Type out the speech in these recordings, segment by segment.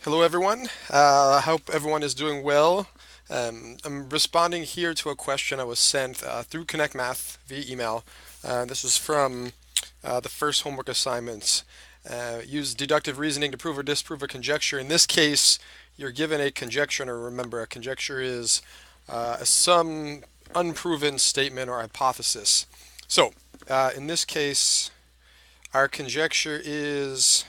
Hello, everyone. I hope everyone is doing well. I'm responding here to a question I was sent through Connect Math via email. This is from the first homework assignments. Use deductive reasoning to prove or disprove a conjecture. In this case, you're given a conjecture, and remember, a conjecture is some unproven statement or hypothesis. So, in this case, our conjecture is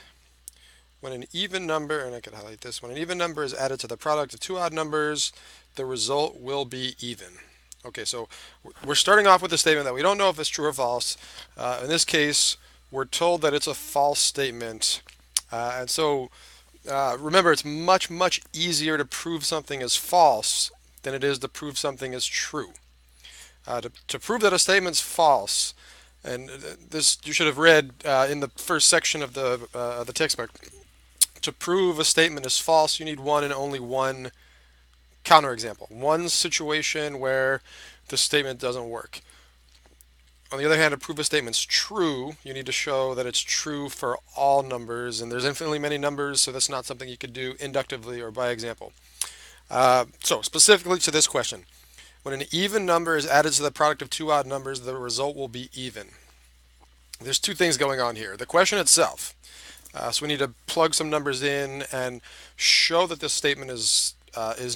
when an even number, and I could highlight this, when an even number is added to the product of two odd numbers, the result will be even. Okay, so we're starting off with a statement that we don't know if it's true or false. In this case, we're told that it's a false statement. And so remember, it's much, much easier to prove something is false than it is to prove something is true. To prove that a statement's false, and this you should have read in the first section of the textbook. To prove a statement is false, you need one and only one counterexample, one situation where the statement doesn't work. On the other hand, to prove a statement's true, you need to show that it's true for all numbers, and there's infinitely many numbers, so that's not something you could do inductively or by example. So specifically to this question, when an even number is added to the product of two odd numbers, the result will be even. There's two things going on here. The question itself. So we need to plug some numbers in and show that this statement is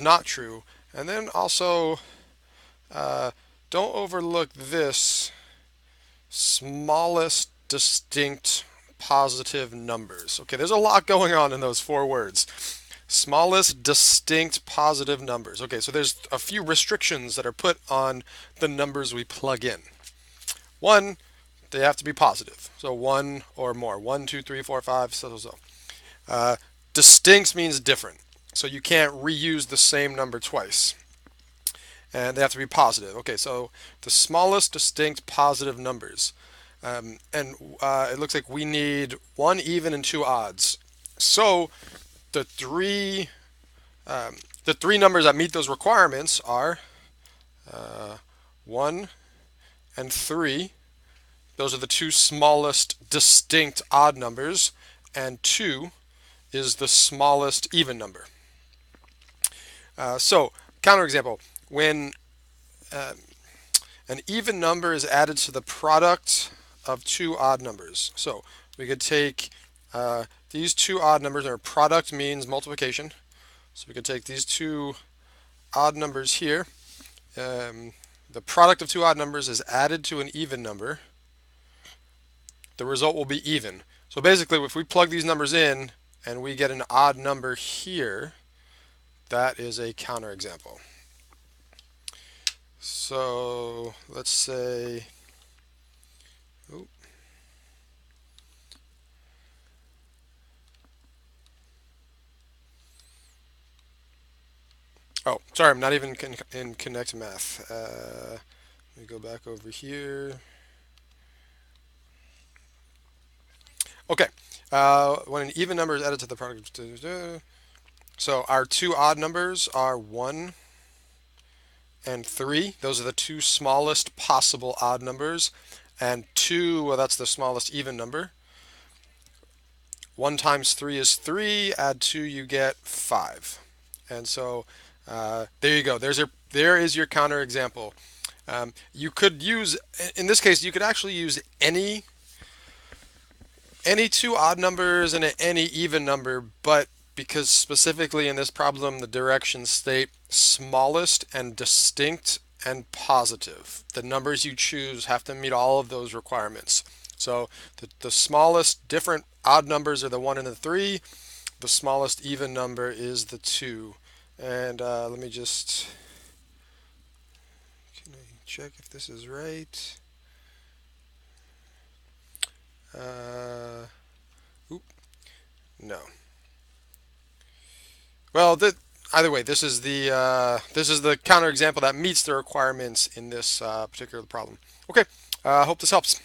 not true. And then also, don't overlook this smallest distinct positive numbers. Okay, there's a lot going on in those four words. Smallest distinct positive numbers. Okay, so there's a few restrictions that are put on the numbers we plug in. One, they have to be positive. So one or more. 1, 2, 3, 4, 5, so. Distinct means different. So you can't reuse the same number twice. And they have to be positive. Okay, so the smallest distinct positive numbers. It looks like we need one even and two odds. So the three numbers that meet those requirements are 1 and 3. Those are the two smallest distinct odd numbers, and 2 is the smallest even number. So, counterexample, when an even number is added to the product of two odd numbers. So, we could take these two odd numbers, or product means multiplication. So, we could take these two odd numbers here. The product of two odd numbers is added to an even number. The result will be even. So basically, if we plug these numbers in and we get an odd number here, that is a counterexample. So let's say, oh, sorry, I'm not even in Connect Math. Let me go back over here. Okay, when an even number is added to the product, so our two odd numbers are 1 and 3. Those are the two smallest possible odd numbers. And 2, well, that's the smallest even number. 1 times 3 is 3. Add 2, you get 5. And so there you go. There is your counterexample. You could use, in this case, you could actually use any two odd numbers and any even number, but because specifically in this problem the directions state smallest and distinct and positive. The numbers you choose have to meet all of those requirements. So the smallest different odd numbers are the 1 and the 3. The smallest even number is the 2. And let me just, can I check if this is right? No. Well, either way, this is the counterexample that meets the requirements in this particular problem. Okay, hope this helps.